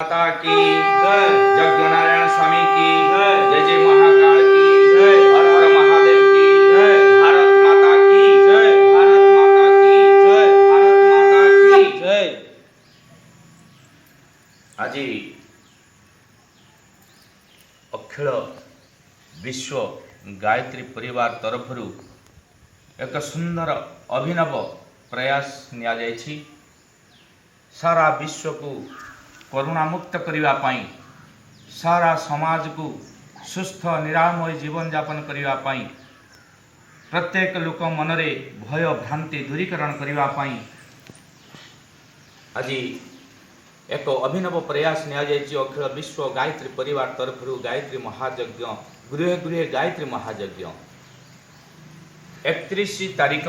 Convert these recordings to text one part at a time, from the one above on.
माता की जय, जगनारायण स्वामी की जय, जय जय महाकाल की जय, हर हर महादेव की जय, भारत माता की जय, भारत माता की जय, भारत माता की जय। आज अखिल विश्व गायत्री परिवार तरफ एक सुंदर अभिनव प्रयास निया जायछि। सारा विश्व को करुणा मुक्त करिवा पाई, सारा समाज को सुस्थ निरामय जीवन यापन करिवा पाई, प्रत्येक लोक मनरे भय भ्रांति दूरीकरण करिवा पाई आज एक अभिनव प्रयास निया जायछि। अखिल विश्व गायत्री परिवार तरफ गायत्री महायज्ञ, गृह गृह गायत्री महायज्ञ 31 तारीख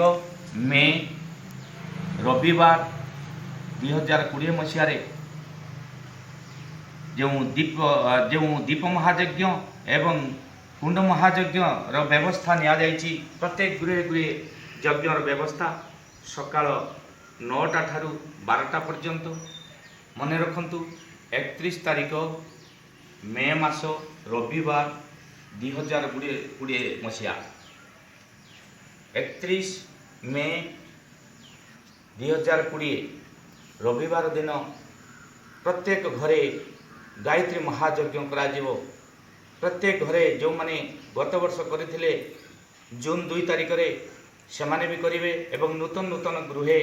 मे रविवार 2020 मसीह जो दीप महायज्ञ एवं कुंड महायज्ञ व्यवस्था निया जायछि। प्रत्येक गृह गृह यज्ञ व्यवस्था सकाळ 9टा ठारू 12टा पर्यंत। मन रखंतु 31 तारीख मे मास रविवार 2020 मसीहा 31 मे 2020 रविवार दिन प्रत्येक घरे गायत्री महायज्ञ करा जिवो। प्रत्येक घरे जो माने गत वर्ष करथिले जून 2 तारीख रे सेमाने भी करिवे एवं नूतन नूतन गृहे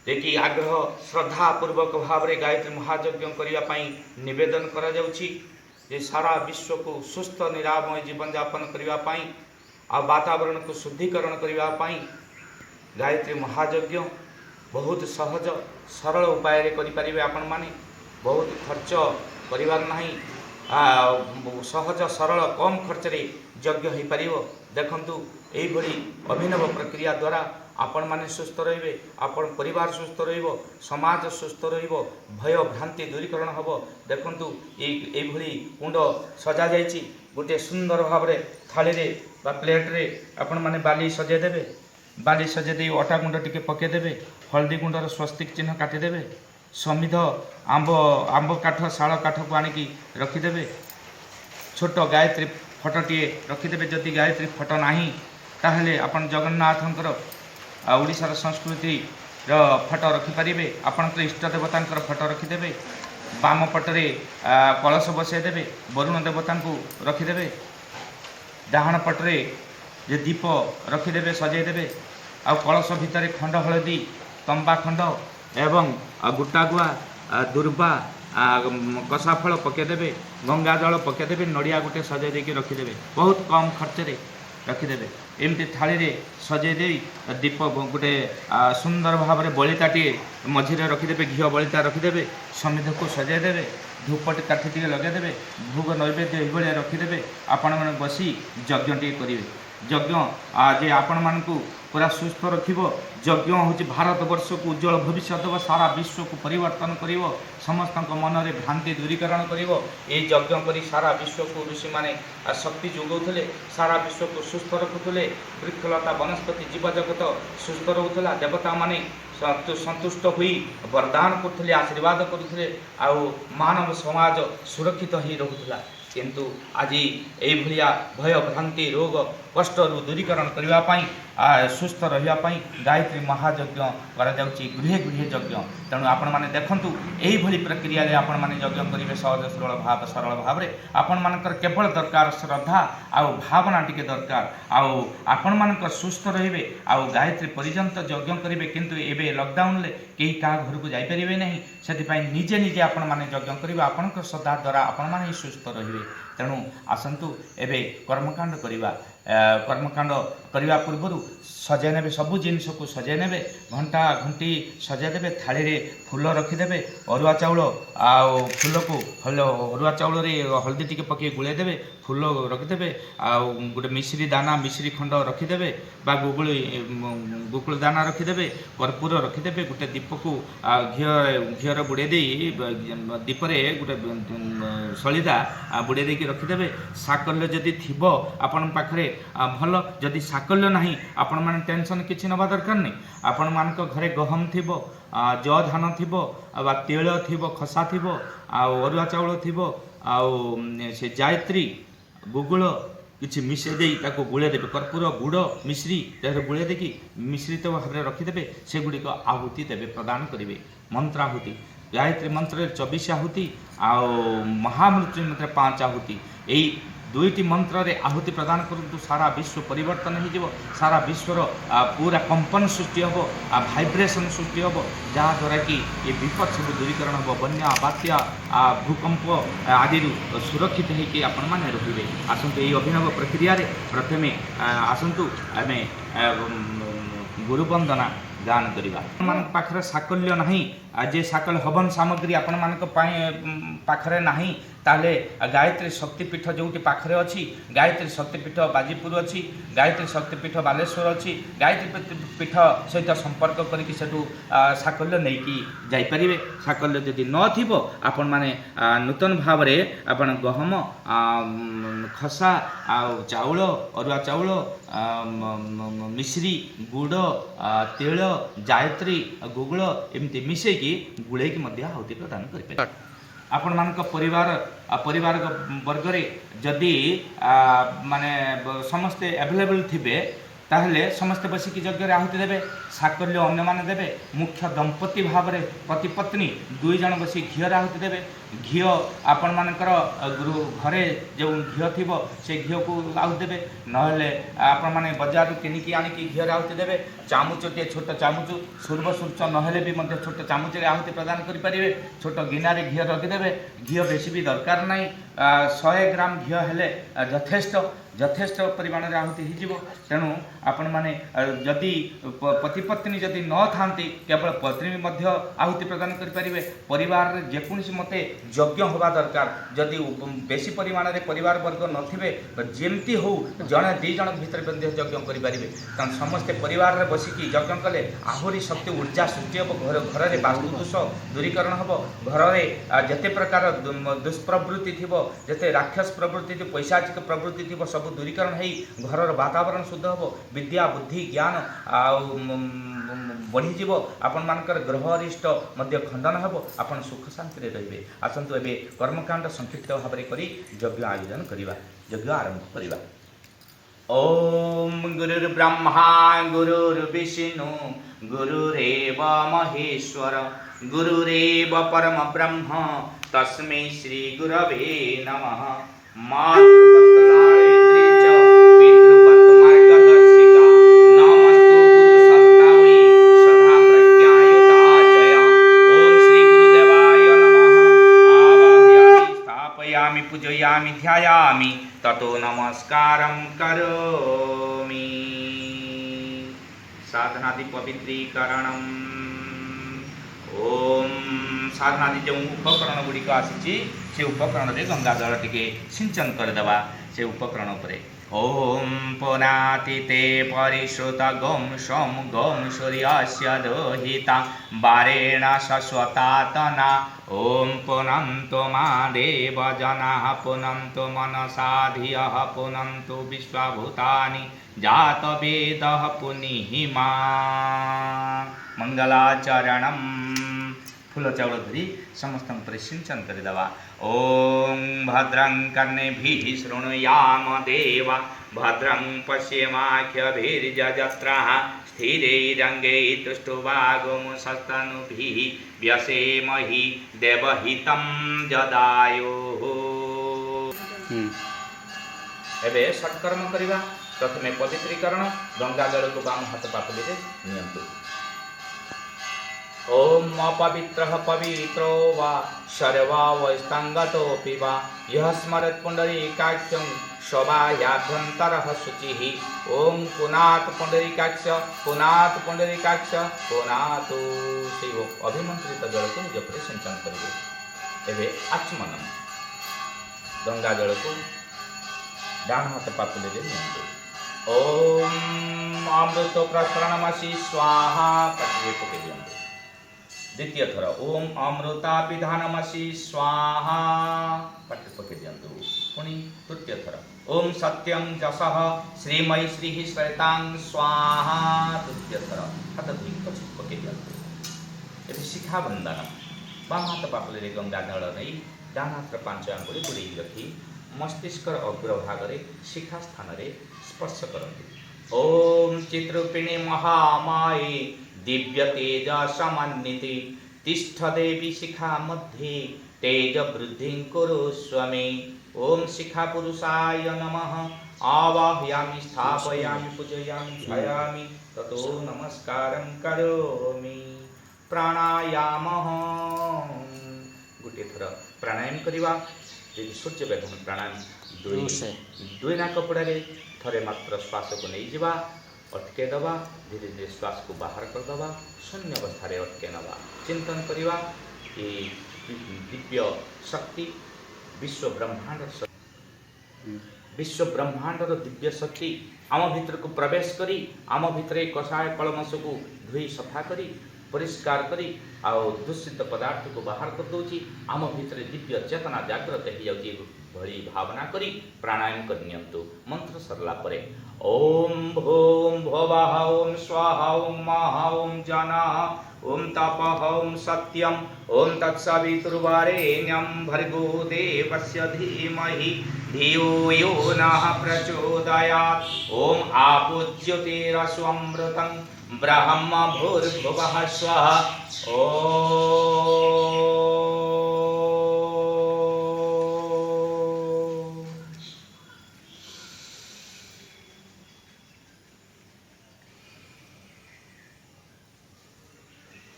देखि आग्रह श्रद्धा पूर्वक भाव रे गायत्री महायज्ञ करिया पई निवेदन करा जाउछि जे सारा विश्व को सुस्थ निरामय जीवन यापन करिवा पई आ वातावरण को शुद्धिकरण करिवा पई गायत्री महायज्ञ बहुत सहज सरल उपाय रे करि परिबे। आपण माने बहुत खर्च करिवार नाही, सहज सरल कम खर्च रे यज्ञ हो पारिबो। देखंतु एई भली अभिनव प्रक्रिया द्वारा आपण माने सुस्थ रहिबे, आपण परिवार सुस्थ रहिबो, समाज सुस्थ रहिबो, भय भ्रांति दूरीकरण हबो। देखंतु एई भली कुंड सजा जायछि। गोटे सुंदर भाव रे थाली रे बा प्लेट रे आपण माने बाली सजे देबे। बाली सजे दे अटा गुंड टिके पके देबे, हल्दी गुंडर स्वस्तिक चिन्ह काटी देबे, समिध आंब काठ शाल काठ को आनिकी रखिदेबे, छोट गायत्री फटोटे रखिदेबे। जदि गायत्री फटो नाही ताहले आपण जगन्नाथंकर ओडिशार संस्कृति फटो रखिपारे। आपणकर इष्ट देवतांकर फटो रखिदेबे, बाम पटरे कलश बसैदेबे, वरुण देवता को रखिदेबे, डाहाण पटरे जे दीप रखिदेबे सजैदेबे। आ कलश भितर खंड हलदी तंबा खंड एवं गुटा गुआ दुर्बा कषा फल पकेदेबे, गंगा जल पकेदेबे, नड़िया गोटे सजे देके रखिदेबे, बहुत कम खर्च रे रखिदेबे। एमती थाली रे सजे दे दीप गोटे सुंदर भाव में बलिताटे मझिरे रखिदेबे, घी बलिता रखिदेबे, समिध को सजेदेबे, धूपटे काठी टे लगेदेबे, भोग नैवेद्य ये रखिदेबे। आपण मैंने बसी यज्ञ टे करेंगे। यज्ञ जे आपण मानकु पूरा सुस्थ रखिबो। यज्ञ हूँ भारत वर्ष को उज्जवल भविष्य देव, सारा विश्व को परिवर्तन करिवो, समस्त मन रे भ्रांति दूरीकरण करिवो। ए यज्ञ करी सारा विश्व को ऋषि माने शक्ति जोगाउथले, सारा विश्व को सुस्थ रखुथले, वृक्षलता वनस्पति जीव जगत सुस्थ रहुथला, देवता माने संतुष्ट हुई वरदान करथले, आशीर्वाद करथले, आ मानव समाज सुरक्षित ही रहुथला। किंतु आज यही भय भ्रांति रोग कष्ट दूरीकरण करने सुस्थ रही गायत्री महायज्ञ करा गृह गृह यज्ञ। तेणु आपण मैंने देखूँ यही प्रक्रिया रे आपण मैंने यज्ञ करेंगे सहज सरल भाव में। आपण मानकर केवल दरकार श्रद्धा आउ भावना टिके दरकार, आपण मानकर सुस्थ रहिबे आउ गायत्री पर्यंत यज्ञ करेंगे। किंतु एबे लॉकडाउन ले कई क्या घर को जापरेंगे नहीं, से निजे निजे आपण मैंने यज्ञ करेंगे। आपण श्रद्धा द्वारा आपण मैंने सुस्थ रहिबे। तेणु आसतु एबे कर्मकांड करिबा। कर्मकांड करने पूर्व सजाई ने सबू जिनस को सजाई ने घंटा घंटी सजाई देवे, थाली रे फूल रखिदेवे, अरुआ चाउल आ फूल को अरुआ चाउल रे हल्दी टिके पके गुड़े देवे, फूल रखिदेवे गोटे मिश्री दाना मिश्री खंड रखिदेवे बा गुगुल दाना रखिदेवे कर्पूर रखिदेवे गोटे दीप को घीर बुड़े दीपरे गोटे सलिदा बुड़े देकी रखिदेवे साकल्य जदि थिबो आपण पाखरे भल जदि साकल्य नाही आपण माने टेंशन किछि नबा दरकार नहीं आपण मान घरे गहम थिबो ज धान थिबो बा तेल थिबो खसा थिबो अरुआ चाउल थिबो से जायत्री गुगुल किसी मिसे दे गुड़े देवे कर्पूर गुड़ मिश्री गुड़े देकी मिश्रित भाव में रखिदेवे से गुड़िक आहुति देवे प्रदान करेंगे मंत्र आहुति गायत्री मंत्र 24 आहुति आ महामृत्यु मंत्र 5 आहुति यही दुईटी मंत्र रे आहुति प्रदान करतु सारा विश्व परिवर्तन हो सारा विश्वर पूरा कंपन सृष्टि हम भाइब्रेशन सृष्टि हम जहाँद्वारा कि ये विपद सब दूरीकरण हम बन्या बात्या भूकंप आदि सुरक्षित होकर आपण मैंने रे आसतु ये अभिनव प्रक्रिया रे प्रथमे आसतु आम गुरुवंदना गान करवा मान पाखरे साकल्य नहीं जे साकल हवन सामग्री आपण मान पाखरे नहीं ताले गायत्री शक्तिपीठ जो पाखरे अच्छी गायत्री शक्तिपीठ बाजीपुर अच्छी गायत्री शक्तिपीठ बालेश्वर अच्छी गायत्री पीठ सहित संपर्क करके साकल्य नहीं जापरें साकल्य जदि न आपण माने नूतन भाव में आपण गहम खसा चाउल अरुआ चाउल मिश्री गुड़ तेल जायत्री गुगुल एमती मिसेकी गुड़े आहुति प्रदान कर आपण मान परिवार वर्ग रे जदि माने समस्ते अवेलेबल थिबे ताहले समस्ते बसिकी यज्ञ आहुति देवे साकल्य अन्य माने देवे मुख्य दंपति भाव में पति पत्नी दुई जन बसी घीर आहुति देवे घी आपण मानकर घरे जो घी थी से घी को आहुति देवे नहले आपण माने बाजार किनिकी आनिकी घीर आहुति देवे चामुचटे छोट चामुच सूर्व सूर्च नहले भी मध्य छोट चामुचे आहुति प्रदान करें छोट गिनारे घी रखिदेवे घी बेसी भी दरकार नहीं 100 ग्राम घी हेले यथेष्ट परिमाण में आहुति हो तेणु आपण माने जदि पति पत्नी जदि न थांती केवल पत्नी मध्य आहुति प्रदान करें परिवार रे जेकोसी मते यज्ञ होगा दरकार जदि बेसी परिमाण में परिवार वर्ग नथिबे जेमती हो जड़े दी जन भीतर यज्ञ करें समस्ते परिवार रे बसिकी यज्ञ कले आहुरी शक्ति ऊर्जा सृष्टि हम घर में वास्तु दोष दूरीकरण हम घर में जिते प्रकार दुष्प्रवृत्ति थी जिते राक्षस प्रवृत्ति थी पैशाचिक प्रवृत्ति थी सब दूरीकरण हो घर वातावरण शुद्ध हम विद्या बुद्धि ज्ञान बढ़ीज आपण मानकर ग्रह अरिष्ट मध्य खंडन हम आपण सुख शांति रे आसतु ए कर्मकांड संक्षिप्त भाव में करी यज्ञ आयोजन करवा यज्ञ आरंभ करवा। ओम गुरुर्ब्रह्मा गुरुर्विष्णु गुरुरेव महेश्वर गुरुरेव परम ब्रह्म तस्मै श्री गुरवे नमः। मातृपत्रायत्री च पितृपत्मार्गदर्शिका नमस्तु गुरुसत्तायै सदा प्रज्ञायुताचय। ओम श्री गुरुदेवाय नमः। आवाहयामि स्थापयामि पूजयामि ध्यायामि ततो नमस्कारं करोमि। साधनादि पवित्रीकरणम्। ओम साधनादि जो उपकरण गुड़िक आसी से उपकरण रे गंगा जल टिके सिंचन करदेवा से उपकरण पर। ओम पुनातिते परिश्रुत गम सम गम सूर्यस्य दोहिता बारेण शश्वतातना। ओम पुनंतु मा देव जनाः पुनंतु मनसा धियः पुनंतु विश्वभूतानि जात वेदः पुनिहिमा। मंगलाचरणम फूल चाउल धरी समस्त सिंचन करदेवा। ओम भद्रं कर्णेभिः शृणुयाम देवा भद्रं पश्येमाख्यभिर्यजत्राः स्थिरैरङ्गैः तुष्टुवागुंसस्तनूभिः व्यसेमहि देवहितं जदायुः। एबे सत्कर्म करिवा। प्रथमे पवित्रीकरण गंगा जल को बाम हाथ पापली रे नियंतु। ओम अपवित्रः पवित्रो वा शर्वा वैस्तंगतोऽपि वा यः स्मरत् पुंडरीकाक्षं शोभायाभ्यन्तरः शुचिः। ओम पुनात् पुंडरीकाक्ष पुनात् पुंडरीकाक्ष पुनात्। से अभिमंत्रित जल को निज पर सिंचन करेंगे। एवं आचमन गंगा जल को डाण हाथ पापुले नियंतु। ओम अमृत प्रसरणमसी स्वाहा पाटिरे पके दियंतु। द्वितीय थर ओम अमृता विधानमसी स्वाहा पाटिरे पके दियंतु। पुणी तृतीय थर ओम सत्यम जसः श्रीमयी श्री श्रेतांग स्वाहा तृतीय थर हाथ धोई पके दियंतु। एबे शिखा बंधन बाम हाथ पापुले गंगा जल नहीं डाण हाथ 5 आंगुली गुड़े रखी मस्तिष्कर अग्रभाग शिखा स्थान स्पर्श करती। ओम चित्रूपिणी महामाये दिव्य तेज समन्विते तिष्ठ देवी शिखा मध्ये तेज वृद्धि कुरुष्व मे। ओम शिखा पुरुषाय नमः आवाहयामि स्थापयामि पूजयामि ध्यायामि ततो नमस्कारं करोमि। प्राणायाम गोटे थर प्राणायाम करवा सूर्य बेधन प्राणायाम दुई नाक पड़े थरे मात्र श्वास को नहीं जावा अटके दबा धीरे धीरे श्वास को बाहर कर दबा शून्य अवस्था अटके नवा चिंतन करवा ये दिव्य शक्ति विश्व ब्रह्मांडर दिव्य शक्ति आम भितर को प्रवेश करी आम भितर कषाय कलमश को धोई सफा करी परिष्कार करी आउ दूषित पदार्थ को बाहर कर दूची आम भितर दिव्य चेतना जागृत हो जाउची भली भावना करी प्राणायाम करनियंतु। मंत्र सरला परे ओम भूम भुवः ओम स्वाहा ओम महा ओम जनाः ओम तपः ओम सत्यम ओम तत्सवितुर्वरेण्यं भर्गो देवस्य धीमहि धियो यो नः प्रचोदयात्। ओम आपूज्योतिरस्वमृतं ब्रह्म भूर्भुवः स्वः। ओम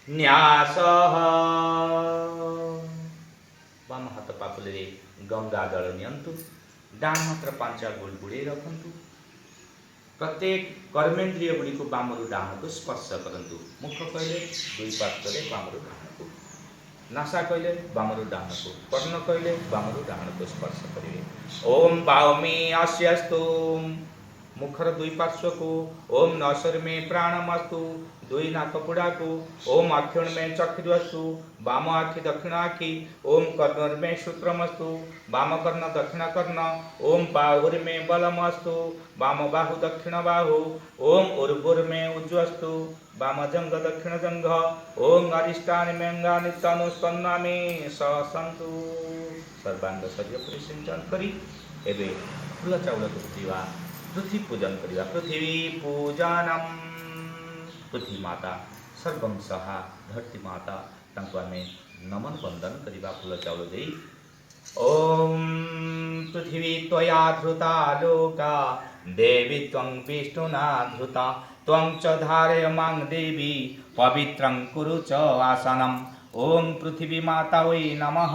न्यासः वाम हाथ पापुले गंगा जल नियंतु डाण हाथ 5 आंगुल गुड़े रखंतु। प्रत्येक कर्मेन्द्रिय गुड़ी को बामरु डाण को स्पर्श करंतु। मुख कहले दुई पार्श्व बामरु डाण को नासा कहले बामरु डाण को कर्ण कहले बामरु डाण को स्पर्श करेंगे। ओम बाउमी अस्यस्तु मुखर दुई पार्श्व को ओम नसर में प्राणमस्तु दुई नाकपुड़ा को ओम अक्षुण में चक्षुरस्तु वाम आखि दक्षिण आखि ओम कर्णर में सूत्रमस्तु वाम कर्ण दक्षिण कर्ण ओम बाहुर में बलमस्तु वाम बाहु दक्षिण बाहु ओम उर्वुर में उज्ज्वस्तु वाम जंग दक्षिण जंग ओम अरिष्टानि में अंगानि तनुस्पन्ना में ससंतु। सर्वांग शरीर परिसिंचन करी एबे फूल चाउल को पृथ्वी पूजन करवा। पृथ्वी पूजनम पृथ्वी माता सर्वं सहा धरती माता तांको आमे नमन वंदन करवा फूल चाउल दे। ओम पृथ्वी त्वया धृता लोका देवी त्वं विष्णुना धृता त्वं च धारयमां देवी पवित्रं कुरु च आसनम। ओम पृथ्वी माता वै नमः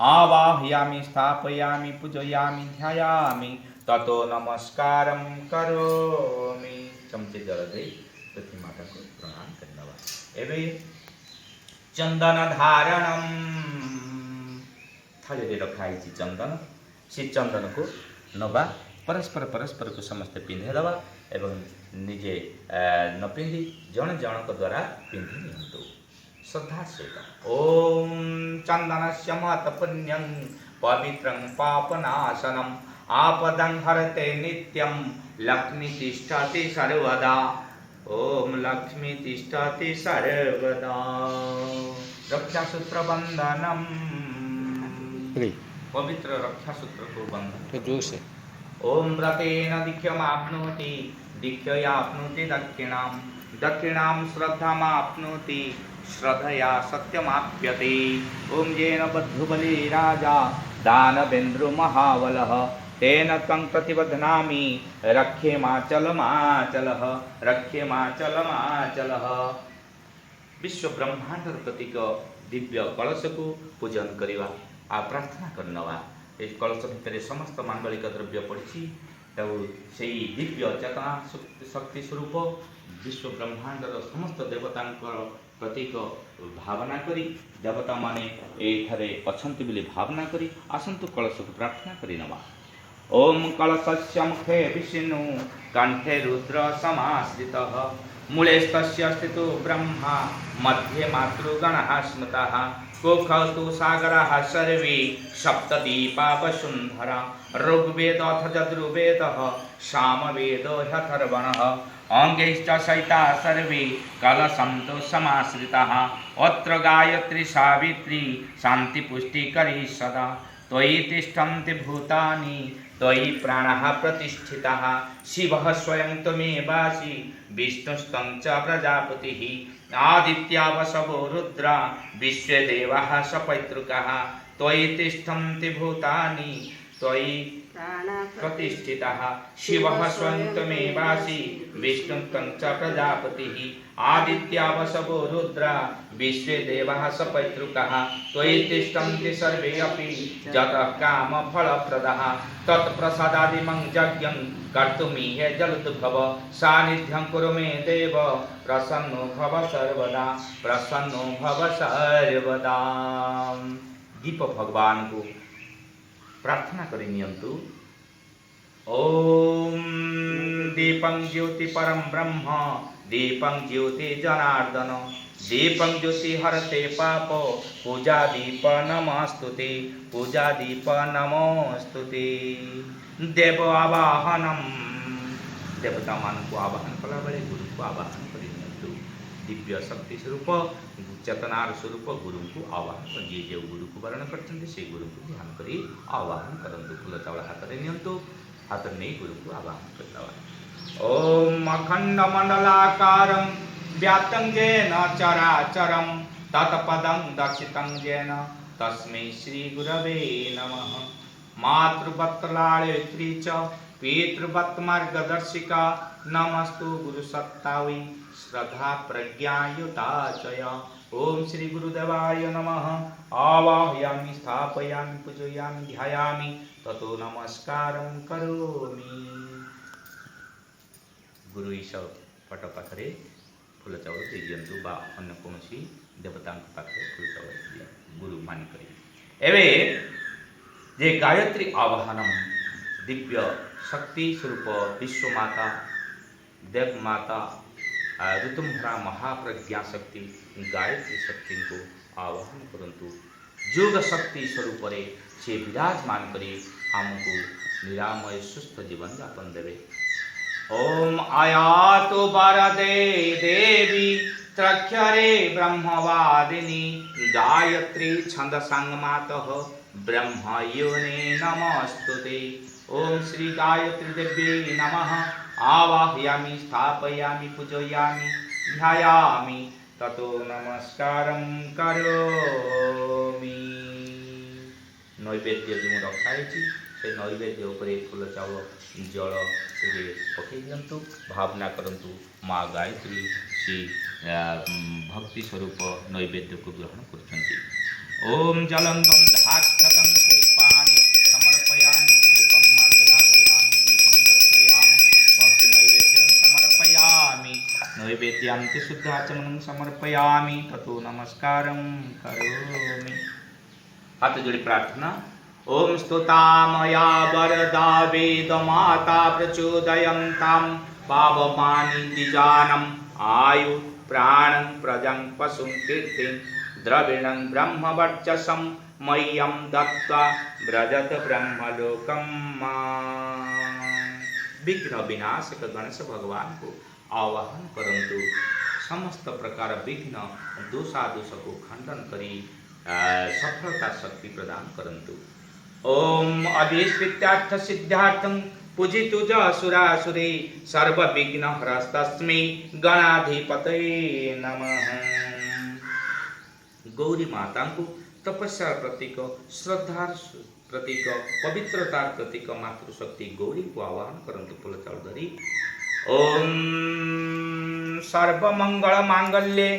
आवाहयामि स्थापयामि पूजयामि ध्यायामि ततो नमस्कारं करोमि। चमचे जल दे पृथ्वी माता को प्रणाम करनवा। एबे चंदन धारणम थाली रे रखाई चंदन से चंदन को नवा परस्पर को समस्त पिंधे दवा एवं निजे न पिंधि जन जनक द्वारा पिंधि नियंतु श्रद्धा सहित। ओम चंदनस्य महत् पुण्यं पवित्रं पापनाशनम आपदं हरते नित्यं लक्ष्मी तिष्ठति सर्वदा। ओम लक्ष्मी तिष्ठति सर्वदा। रक्षासूत्र बंधनम पवित्र रक्षासूत्र को बंधन। ओम व्रतेन दीक्षामाप्नोति दीक्षयाप्नोति दक्षिणां दक्षिणां श्रद्धामाप्नोति श्रद्धया सत्यमाप्यते। ओम येन बद्धुबली राजा दानवेन्द्रो महाबलः तेन त्वं प्रतिबध्नामि रक्षेमाचलमाचलः रक्षेमाचलमाचलः। विश्व ब्रह्मांडर प्रतीक दिव्य कलश को पूजन करवा आ प्रार्थना करनवा। ए कलश भितर समस्त मांगलिक द्रव्य पड़ी से दिव्य चेतना शक्ति स्वरूप विश्व ब्रह्मांडर समस्त देवता प्रतीक भावना करी देवता माने एठारे अछंती बोली भावना करी आसंतु कलश को प्रार्थना करी नवा। ओम कलशस्य मुखे विष्णु कंठे रुद्र समाश्रितः मूलेस्तस्य स्थितो ब्रह्मा मध्ये मातृगणः स्मृतः कोखतु सागरः सर्वे सप्तदीपा वसुन्धरा ऋग्वेदोऽथ यजुर्वेदः सामवेदो ह्यथर्वणः अंगैश्च सहिता सर्वे कलशन्तो समाश्रिताः अत्र गायत्री सावित्री शान्तिपुष्टिकरी सदा त्वयि तिष्ठन्ति भूतानि त्वयि प्राणः प्रतिष्ठितः शिवः स्वयं त्वमेवासि विष्णुस्तं च प्रजापतिः आदित्या वसवो रुद्रा विश्वे देवाः सपैतृकाः त्वयि तिष्ठन्ति भूतानि त्वयि प्रतिष्ठितः शिवः स्वयं त्वमेवासि विष्णुस्तं च प्रजापतिः आदित्या वसवो रुद्रा विश्वे देवाः सपैतृकाः त्वयि तिष्ठन्ति सर्वे अपि जतः कामफलप्रदः तत्प्रसादादिमं यज्ञं कर्तुमीह जलदुद्भव सान्निध्यं कुरु मे देव प्रसन्नो भव सर्वदा प्रसन्नो भव सर्वदा। दीप भगवान को प्रार्थना करि नियंतु। ओम दीपं ज्योति परम ब्रह्म दीपं ज्योति जनार्दन दीपं ज्योति हरते पाप पूजा दीप नमस्तुते पूजा दीप नमस्तुते। देव आवाहनम देवता मान को आवाहन कला बेले गुरु को आवाहन करि नियंतु। दिव्य शक्ति स्वरूप चेतनार स्वरूप गुरु को आवाहन कर जी जो गुरु को वर्ण करते से गुरु को ध्यान करी आवाहन करंतु। फूल चावल हाथ में नियंतु हाथ नहीं गुरु को आवाहन करता। ओम अखंड मंडलाकारं व्याप्तं येन चराचरं तत्पदं दर्शितं येन तस्मै श्री गुरवे नमः। मातृवत्तलाळयत्री च पितृवत्मार्गदर्शिका नमस्तु गुरुसत्तावै श्रद्धा प्रज्ञायुता चय। ओम श्री गुरुदेवाय नमः। आवाहयामि स्थापयामि पूजयामि ध्यायामि ततो नमस्कारं करोमि। गुरु ईश्वर पट पाखरे फूल चावल दे दियंतु बा अन्य कोनोसी देवता पाखरे फूल चावल गुरु मानि करी। एवे जे गायत्री आवाहनम दिव्य शक्ति स्वरूप विश्व माता देव माता ऋतुम्भरा महाप्रज्ञा शक्ति गायत्री शक्ति को आवाहन करंतु। योग शक्ति स्वरूप से विराजमान करी हमको निरामय सुस्थ जीवन यापन देवे। ओम आयातो वरदे देवी त्रक्षरे ब्रह्मवादिनी गायत्री छंद संगमातः ब्रह्मयोने नमस्तुते। ओम श्री गायत्री देवी नमः। आवाहयामि स्थापयामि पूजयामि ध्यायामि ततो नमस्कारं करोमि। नैवेद्य जो रखाई से नैवेद्य उपरे फूल चावल जल से पकई दिंतु भावना करंतु माँ गायत्री से भक्ति स्वरूप नैवेद्य को ग्रहण करछन्ति। ओम जलं गन्धाक्षतं पुष्पाणि समर्पयामि धूपं मार्गधापयामि दीपं दर्शयामि भक्ति नैवेद्यं समर्पयामि नैवेद्यान्ते शुद्धाचमनं समर्पयामि ततो नमस्कारं करोमि। हाथ जोड़ी प्रार्थना। ओम स्तुता मया वरदा वेद माता प्रचोदयन्तां पावमानि द्विजानम् आयु प्राणं प्रजं पशुं कीर्तिं द्रविणं ब्रह्मवर्चसं मह्यं दत्त्वा व्रजत ब्रह्मलोकं मां। विघ्न विनाशक गणेश भगवान को आवाहन करंतु। समस्त प्रकार विघ्न दोषादोष को खंडन करी सफलता शक्ति प्रदान करंतु। ओम अभीष्टार्थ सिद्धार्थं पूजितु ज असुरासुरे सर्व विघ्न हरस्तस्मै गणाधिपतये नमः। गौरी माता को तपस्या प्रतीक श्रद्धा प्रतीक पवित्रता प्रतीक मातृशक्ति गौरी को आवाहन करंतु फूल चावल धरी। ओम सर्वमंगल मांगल्ये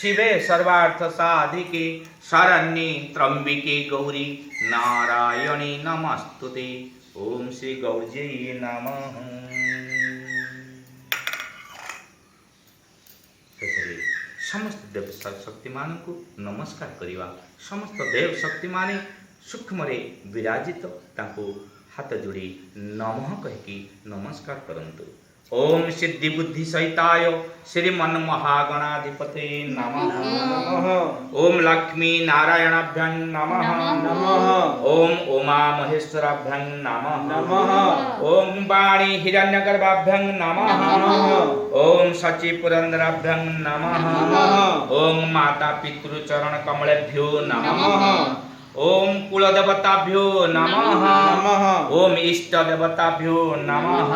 शिवे सर्वार्थ साधिके शरण्ये त्र्यंबिके गौरी नारायणी नमस्तुते। ओम श्री गौरी नमः। समस्त देव शक्ति मान को नमस्कार करिवा। समस्त देव शक्ति माने सूक्ष्म रे विराजित ताको हाथ जोड़ी नमः कहीकि नमस्कार करंतु। ओम सिद्धि बुद्धि सहिताय श्रीमन महागणाधिपते नमः। ओम लक्ष्मी नारायणाभ्यां नमः। ओम उमा महेश्वराभ्यां नमः। ओम वाणी हिरण्यगर्भाभ्यां नमः। ओम सची पुरंदराभ्यां नमः। ओम माता पितृ चरण कमलेभ्यो नमः। ओम कुलदेवताभ्यो नमः। ओम इष्ट देवताभ्यो नमः।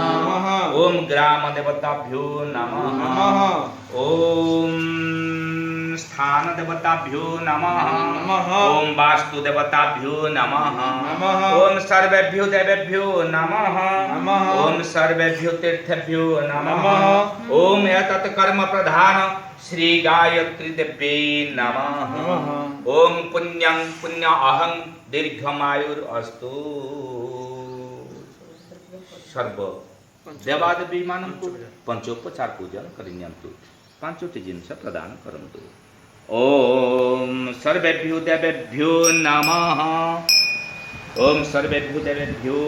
ओम ग्राम देवताभ्यो नमः। ओम स्थान देवताभ्यो नमः। ओम वास्तु देवताभ्यो नमः। ओम सर्वेभ्यो देवेभ्यो नमः। ओम सर्वेभ्यो तीर्थेभ्यो नमः। ओम एतत् कर्म प्रधान श्री गायत्री देव्यै नमः। ओम पुण्यं पुण्य अहं दीर्घमायुरस्तु। सर्व देवादेवी मानंकु पंचोपचार पूजन करिनियंतु। पांचोटी जिनस प्रदान करंतु। ओम सर्वेभ्यो देवेभ्यो नमः। ओम सर्वेभ्यो देवेभ्यो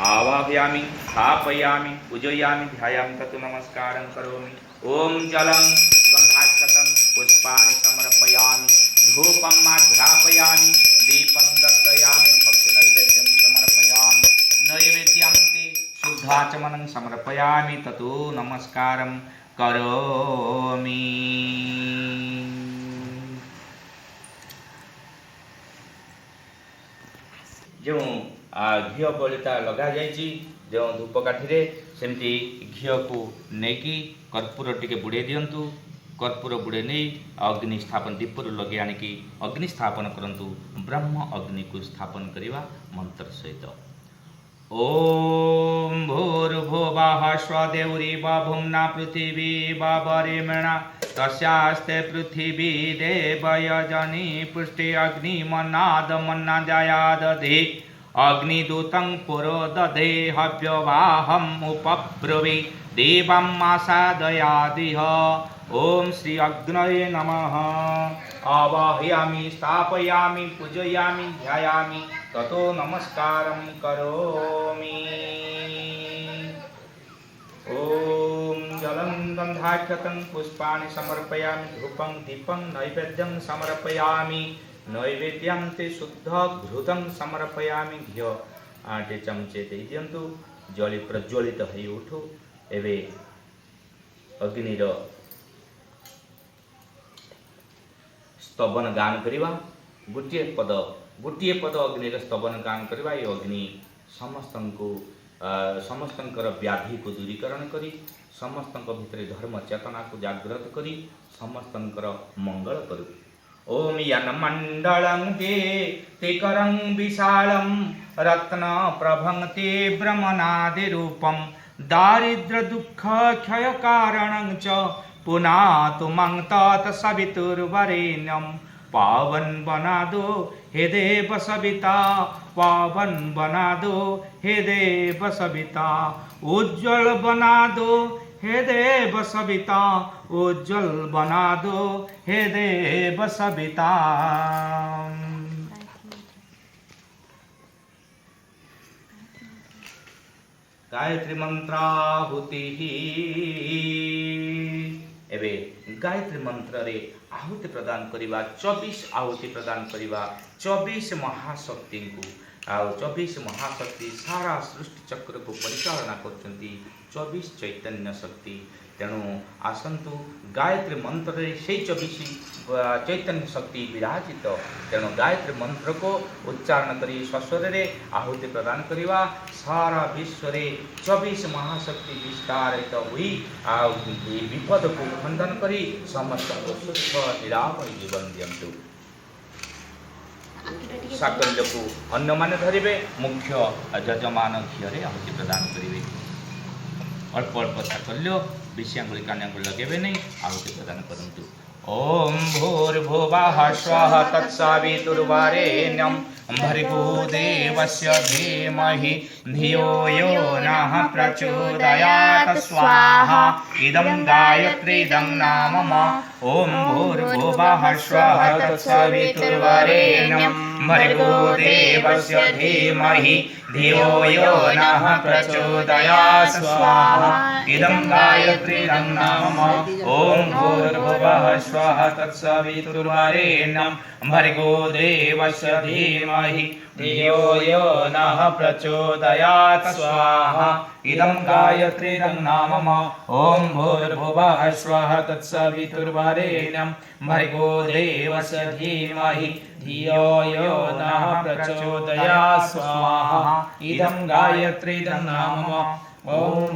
आवाहयामि स्थापयामि पूजयामि ध्यायामि तत् नमस्कारं करोमि। ओम जलं गन्धाक्षतं पुष्पाणि समर्पयामि। धूपं माघ्रापयामि। दीपं दर्शयामि। भक्तिनैवेद्यं समर्पयामि। नैवेद्यं ते शुद्धाचमनं समर्पयामि ततो नमस्कारं करोमि। जो घी बलिता लगा जाइए जो धूपकाठी सेमती घी को लेकिन कर्पूर टिके बुड़े दिंतु। कर्पूर बुड़े नहीं अग्नि स्थापन दीपर लगे आणिकी अग्नि स्थापन करंतु। ब्रह्म अग्नि को स्थापन करवा मंत्र सहित। ओम भूर्भुवः स्वदेवरीव भुम्ना पृथिवी वरेमणा तस्यास्ते पृथिवी देवयजनी पुष्टि अग्निमन्नाद मन्नादयादधे अग्निदूतं पुरो दधे हव्यवाहम् उपब्रवे देवम् आसादयादिह। ओम श्री अग्नये नमः। आवाहयामि स्थापयामि पूजयामि ध्यायामि ततो नमस्कारं करोमि। ओम जलं गन्धाक्षतं पुष्पाणि समर्पयामि। धूपं दीपं नैवेद्यं समर्पयामि। नैवेद्यं ते शुद्ध घृतं समर्पयामि। घी 8 चमचे दे दियंतु। जली प्रज्वलित होई उठु। एवे अग्निर स्तवन गान करिवा। गोटे पद अग्निर स्तवन गान करिवा। ये अग्नि समस्तंकर व्याधि को दूरीकरण करी समस्तंक भितर धर्म चेतना को जागृत करी समस्तंकर मंगल करू। ओम यन्मण्डलं तेकरं विशालं रत्न प्रभं ते ब्रह्मणादिरूपं दारिद्र्य दुःख क्षय कारणं च पुनातु मं तत्सवितुर्वरेण्यं पावन बना दो हे देव सविता। पावन बना दो हे देव सविता। उज्ज्वल बना दो हे देव सविता। उज्ज्वल बना दो हे देव सविता। गायत्री मंत्राहुति। एबे गायत्री मंत्र रे आहुति प्रदान करिबा 24 आहुति प्रदान करिबा 24 महाशक्ति को 24 महाशक्ति सारा सृष्टि चक्र को परिचालना करछंती 24 चैतन्य शक्ति। तेणु आसंतु गायत्री मंत्र रे से 24 चैतन्य शक्ति विराजित। तेणु गायत्री मंत्र को उच्चारण करी स्वस्वर रे आहुति प्रदान करिवा सारा विश्व रे 24 महाशक्ति विस्तारित हुई विपद को खंडन करी समस्त को सुख निरामय जीवन दियंतु। साकल्य को अन्य माने धरिबे मुख्य यजमान घीरे आहुति प्रदान करिवे। अल्प अल्प साकल्य विषयांगुली कान्यांगुली लगेबे नहीं आहुति प्रदान करंतु। ओम भूर्भुवः स्वः तत्सवितुर्वरेण्यं भर्गो देवस्य धीमहि धियो यो नः प्रचोदयात् स्वाहा। इदं गायत्रीदं नाम मम। ओम भूर्भुवः स्वः तत्सवितुर्वरेण्यं भर्गो देवस्य धीमहि धियो यो नः प्रचोदयात् स्वाहा इदं गायत्रीदं नाम ॐ भूर्भुवः स्वः तत्सवितुर्वरेण्यं भर्गो देवस्य धीमहि धियो यो नः प्रचोदयात् स्वाहा इदं गायत्रीदं नाम ॐ भूर्भुवः स्वः तत्सवितुर्वरेण्यं भर्गो देवस्य धीमहि धियो यो नः प्रचोदयात् स्वाहा इदं गायत्रीदं नाम ॐ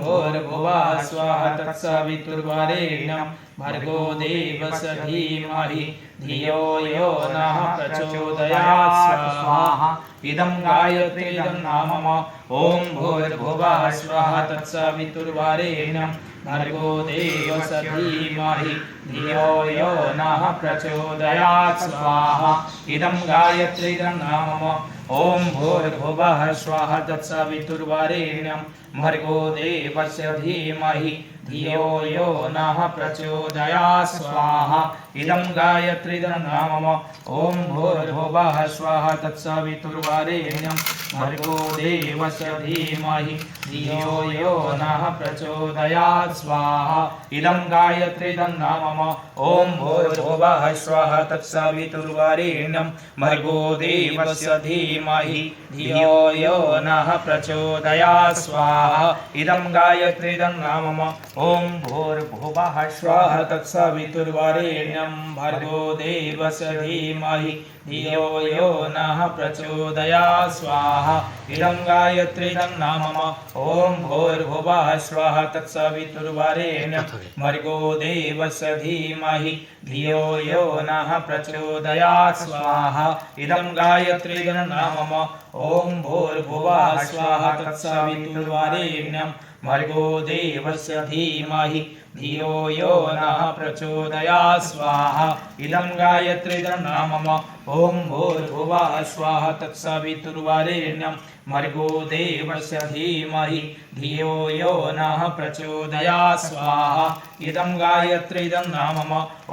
भूर्भुवः स्वः तत्सवितुर्वरेण्यं भर्गो देवस्य धीमहि धियो यो नः प्रचोदयात् स्वाहा इदं गायत्रीदं नाम ॐ भूर्भुवः स्वः तत्सवितुर्वरेण्यं भर्गो देवस्य धीमहि धियो यो नः प्रचोदयात् स्वाहा इदं गायत्रीदं नाम ॐ भूर्भुवः स्वः तत्सवितुर्वरेण्यं भर्गो देवस्य धीमहि धियो यो नः प्रचोदयात् स्वाहा इदं गायत्रीदं नाम ॐ भूर्भुवः स्वः तत्सवितुर्वरेण्यं भर्गो देवस्य धीमहि धियो यो नः प्रचोदयात् स्वाहा इदं गायत्रीदं नाम ॐ भूर्भुवः स्वः तत्सवितुर्वरेण्यं भर्गो देवस्य धीमहि धियो यो नः प्रचोदयात् स्वाहा इदं गायत्रीदं नाम ॐ भूर्भुवः स्वः तत्सवितुर्वरेण्यं भर्गो देवस्य धीमहि धियो यो नः प्रचोदयात् स्वाहा इदं गायत्रीदं नाम ॐ भूर्भुवः स्वः तत्सवितुर्वरेण्यं भर्गो देवस्य धीमहि धियो यो नः प्रचोदयात् स्वाहा इदं गायत्रीदं नाम ॐ भूर्भुवः स्वः तत्सवितुर्वरेण्यं भर्गो देवस्य धीमहि धियो यो नः प्रचोदयात् स्वाहा इदं गायत्रीदं नाम ॐ भूर्भुवः स्वः तत्सवितुर्वरेण्यं भर्गो देवस्य धीमहि धियो यो नः प्रचोदयात् स्वाहा इदं गायत्रीदं नाम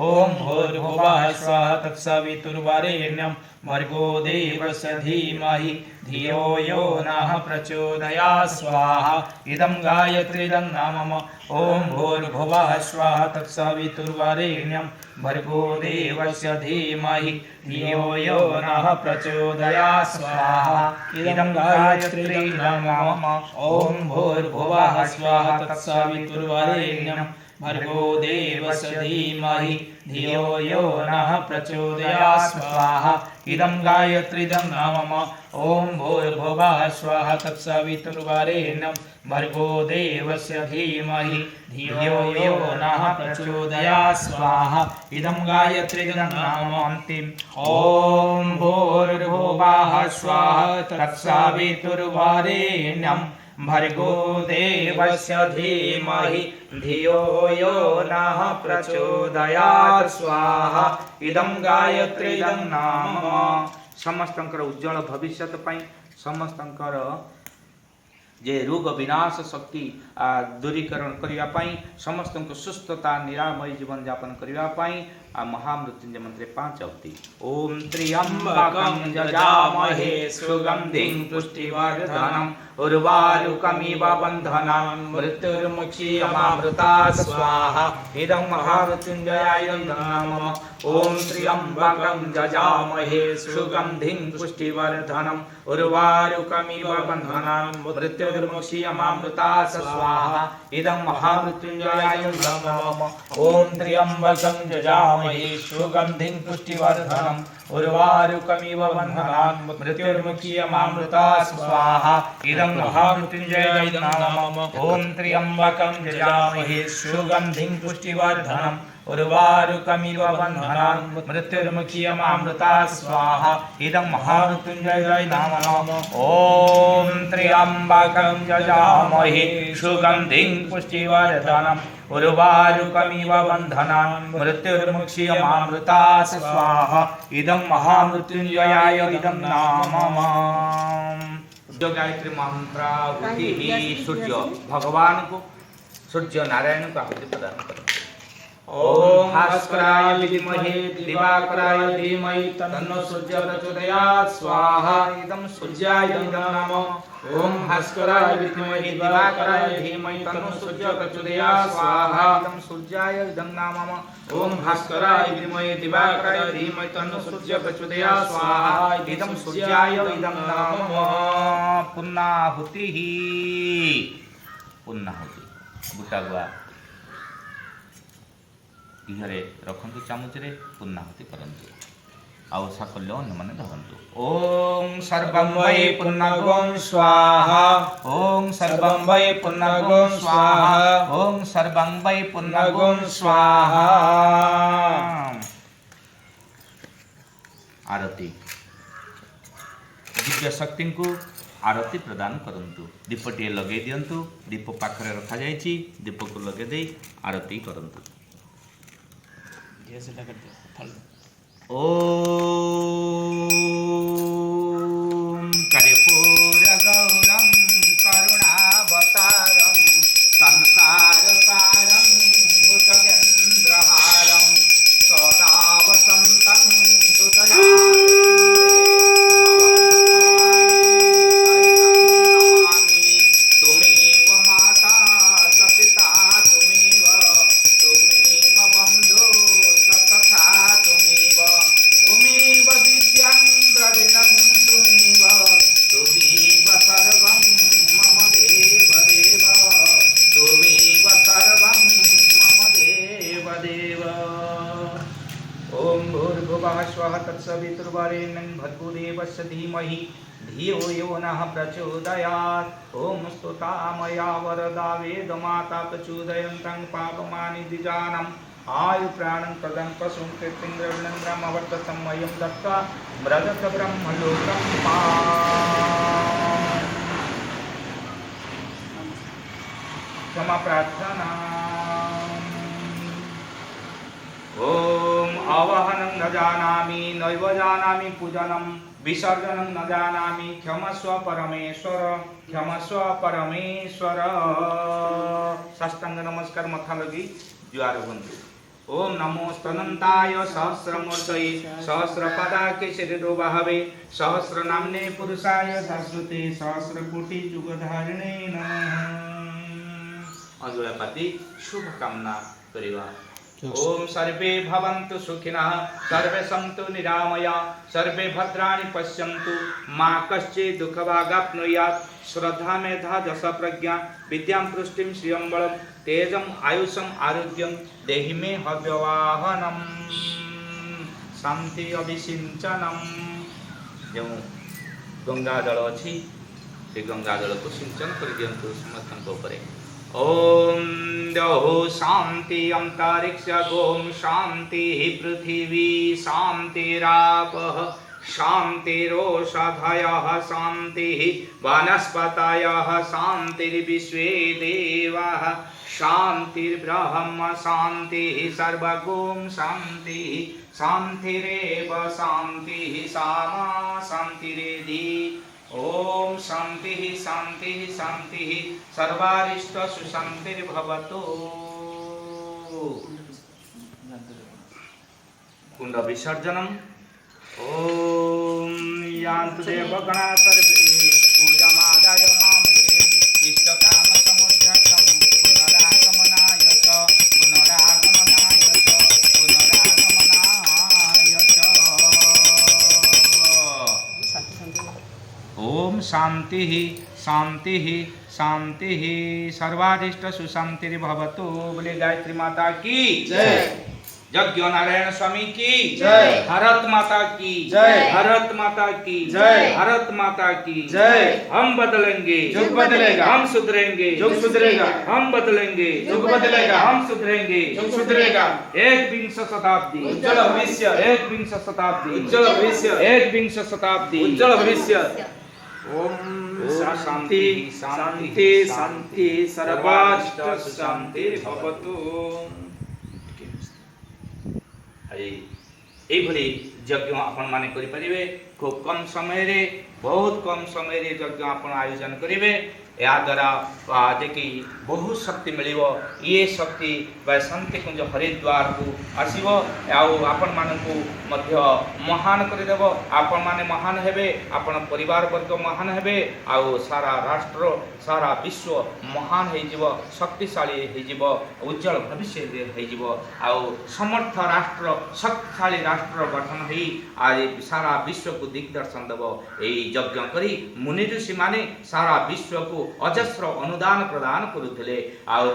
ॐ भूर्भुवः स्वः तत्सवितुर्वरेण्यं भर्गो देवस्य धीमहि धियो यो नः प्रचोदयात् स्वाहा इदं गायत्रीदं नाम ॐ भूर्भुवः स्वः तत्सवितुर्वरेण्यं भर्गो देवस्य धीमहि धियो यो नः प्रचोदयात् स्वाहा इदं गायत्रीदं नाम ॐ भूर्भुवः स्वः तत्सवितुर्वरेण्यं भर्गो देवस्य धीमहि धियो यो नः प्रचोदयात् स्वाहा इदं गायत्रीदं नाम ॐ भूर्भुवः स्वः तत्सवितुर्वरेण्यं भर्गो देवस्य धीमहि धियो यो नः प्रचोदयात् स्वाहा इदं गायत्रीदं नाम अन्तिम ॐ भूर्भुवः स्वः तत्सवितुर्वरेण्यं भर्गो देवस्य धीमहि धियो यो नः प्रचोदयात् स्वाहा इदं गायत्रीदं नाम समस्तंकर उज्जवल भविष्य समस्तंकर जे रोग विनाश शक्ति दूरीकरण करने समस्त सुस्थता निरामय जीवन यापन करने महामृत्युंजय मंत्र 5 अवधि ओम त्र्यंबकं यजामहे सुगंधिं पुष्टिवर्धनम् उर्वारुकमिव बन्धनं मृत्युर्मुक्षीयमामृतात् स्वाहा इदं महामृत्युंजयाय नमः ओम त्र्यंबकं यजामहे सुगंधिं पुष्टिवर्धनम् उर्वारुकमिव बन्धनं मृत्युर्मुक्षीयमामृतात् स्वाहा इदं महामृत्युंजयाय नमः ओम त्र्यंबकं यजामहे सुगंधिं पुष्टिवर्धनम् उर्वारुकमिव बन्धनान् मृत्युर्मुक्षीयमामृतात् स्वाहा इदं महामृत्युंजयाय नमः ओम त्र्यंबकं यजामहे सुगंधिं पुष्टिवर्धनम् उर्वारुकमिव बन्धनान् मृत्युर्मुक्षीयमामृतात् स्वाहा इदं महामृत्युंजयाय नमः ओम त्र्यंबकं यजामहे सुगंधिं पुष्टिवर्धनम् उर्वारुकमिव बन्धनान् मृत्युर्मुक्षीयमामृतात् स्वाहा इदं महामृत्युंजयाय नमः। गायत्री मंत्राहुति सूर्य भगवान को सूर्य नारायण को आहुति प्रदान करें। ओम भास्कराय विद्महे दिवाकराय धीमहि तन्नो सूर्य प्रचोदयात् स्वाहा इदं सूर्याय नमः ओम भास्कराय विद्महे दिवाकराय धीमहि तन्नो सूर्य प्रचोदयात् स्वाहा इदं सूर्याय नमः ओम भास्कराय विद्महे दिवाकराय धीमहि तन्नो सूर्य प्रचोदयात् स्वाहा इदं सूर्याय नमः पुन्नाहुति गोटा गुआ इहरे रखंतु चामुच रे पुन्नाहुति करंतु आउ साकल्य अन्य माने धरंतु ओम सर्वं वै पुन्नगों स्वाहा ओम सर्वं वै पुन्नगों स्वाहा ओम सर्वं वै पुन्नगों स्वाहा आरती दिव्य शक्ति को आरती प्रदान करंतु दीपटे लगे दियंतु दीप पाखरे रखा जायछि दीप को लगे दे आरती करंतु ओम कर्पूर गौरम करुणावतारम संसार सारम भुजगेन्द्रहारम सदा वसंतं तुमेव माता च पिता तुमेव तुमेव बन्धु सखा तुमेव तुमेव विद्यां द्रविणं तुमेव तुमेव सर्वं मम देव देव तुमेव सर्वं मम देव देव ओम भूर्भुवः स्वः तत्सवितुर्वरेण्यं भर्गोदेवस्य धीमहि धियो यो नः प्रचोदयात् ओम स्तुता मया वरदा वेदमाता प्रचोदयन्तं पापमानि द्विजानम् आयु प्राणं प्रदं पशुं कीर्तिं द्रविणं ब्रह्मवर्चसमयं दत्त्वा व्रजत ब्रह्मलोकं क्षमा प्रार्थना ओम आवाहनं न जानामि नैव जानामि पूजनं विसर्जनं न जानामि क्षमस्व परमेश्वर साष्टांग नमस्कार मथा लगी जुआर बंधु ओम नमो स्तनंताय सहस्रमूर्तये सहस्रपदाके शरीरोबाहवे सहस्रनाम्ने पुरुषाय शाश्वते सहस्रकोटि जुगधारिणे नमः अजयपाति शुभ कामना करिवा ओम सर्वे भवन्तु सुखिनः सर्वे सन्तु निरामया सर्वे भद्राणि पश्यन्तु मा कश्चित् दुःखभागाप्नुयात् श्रद्धा मेधा जस प्रज्ञा विद्यां पुष्टिं श्रियं बलं तेजम् आयुषम् आरोग्यं देहि मे हव्यवाहनम् शान्ति अभिसिंचनम् जो गंगा जल अछि से गंगा जल को सिंचन कर दियंतु समस्तଙ୍କ ଉପରେ ओम द्यौः शांति अंतरिक्ष गोम शांति पृथिवी शांतिरापः शांतिरोषधयः शांतिः वनस्पतयः शांतिर्विश्वे देवाः शांतिर्ब्रह्म शांतिः सर्वगोम शांतिः शांतिरेव शांतिः सामा शांतिरेधि ओम शांति शांति शांति सर्वारिष्ट सुशांतिर्भवतु कुंड विसर्जनम ओम यान्तु देवगणा सर्वे पूजमादाय मामके इष्टकाम समुद्यर्थं पुनरागमनाय च ओम शांति शांति शांति सर्वाधिष्ट सुशांतिर्भवतु। बोले गायत्री माता की जय, यज्ञ नारायण स्वामी की जय, भारत माता की जय, भारत माता की जय, भारत माता की जय। हम बदलेंगे युग बदलेगा, हम सुधरेंगे युग सुधरेगा, हम बदलेंगे युग बदलेगा, हम सुधरेंगे युग सुधरेगा। 21वीं शताब्दी उज्जवल भविष्य, 21वीं शताब्दी उज्जवल भविष्य, 21वीं शताब्दी उज्जवल भविष्य। ओम शांति शांति शांति सर्वाष्ट शांति भवतु। एभली यज्ञ आपण माने करि परिबे। खूब कम समय रे, बहुत कम समय रे यज्ञ आपण आयोजन करिवे। या द्वारा जे कि बहुत शक्ति मिलिबो ये शक्ति बा शांति कुंज हरिद्वार को आसीबो आपण मानकु मध्य महान कर देबो आपण माने महान हेबे आपण परिवार वर्ग महान हेबे सारा राष्ट्र सारा विश्व महान हो जीवो शक्तिशाली हो जीवो उज्जवल भविष्य हो जीवो समर्थ राष्ट्र शक्तिशाली राष्ट्र गठन होई आज सारा विश्व को दिग्दर्शन देबो एई यज्ञ करी मुनि ऋषि माने सारा विश्व को अजस्र अनुदान प्रदान करुथिले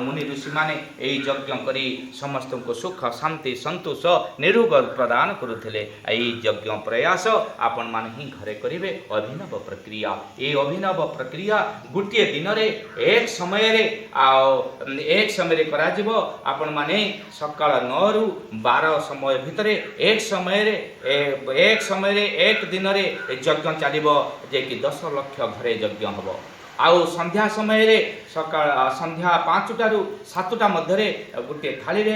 मुनि ऋषि माने एई यज्ञ करी समस्त को सुख शांति संतोष निरोग प्रदान करुथिले एई यज्ञ प्रयास आपण मान ही घरे करिवे अभिनव प्रक्रिया ए अभिनव प्रक्रिया गुटिए दिन रे एक समय रे करा जिवो आपण माने सकाळ 9 रु 12 समय भितरे एक समय रे एक दिन रे यज्ञ चलिबो जे कि 10 लाख घरे यज्ञ हबो संध्या समय रे सकाळ संध्या 5टा रु 7टा मध्य गोटे थाली रे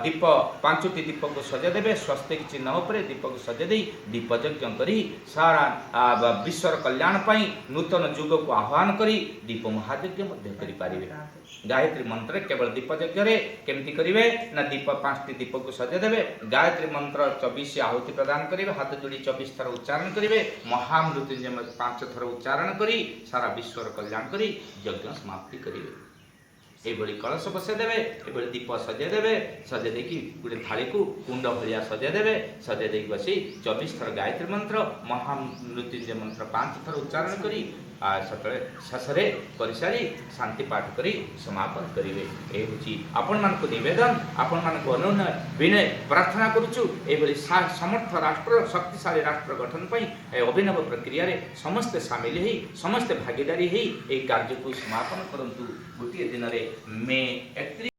दीप 5टी दीप को सजा देबे स्वस्तिक चिन्ह उपरे दीप को सजा दे दीप यज्ञ करी सारा विश्वर कल्याण पई नूतन युग को आह्वान करी दीप महायज्ञ मध्य करि पारिबे गायत्री मंत्र केवल दीप यज्ञ रे केमती करिवे ना दीप 5टी दीप को सजा देबे गायत्री मंत्र 24 आहुति प्रदान करिवे हाथ जोड़ी 24 थर उच्चारण करिवे महामृत्युंजय 5 थर उच्चारण करी सारा विश्वर कल्याण करी यज्ञ समाप्ति करिवे एभली कलश बसे देबे एभली दीप सजे देबे सजे देकी गुटे थाली को कुंड भलिया सजे देबे सजे देकी बसी 24 थर गायत्री मंत्र महामृत्युंजय मंत्र 5 थर उच्चारण करी सतळे शसरे परिसारी शांति पाठ करी समापन करिवे ए होची आपण मान को निवेदन आपण मान को अनुनय विनय प्रार्थना करूछु एभली समर्थ राष्ट्र शक्तिशाली राष्ट्र गठन पई अभिनव प्रक्रिया रे समस्त शामिल ही समस्त भागीदारी ही ए कार्य को समापन करंतु गोटिए दिन रे मे 31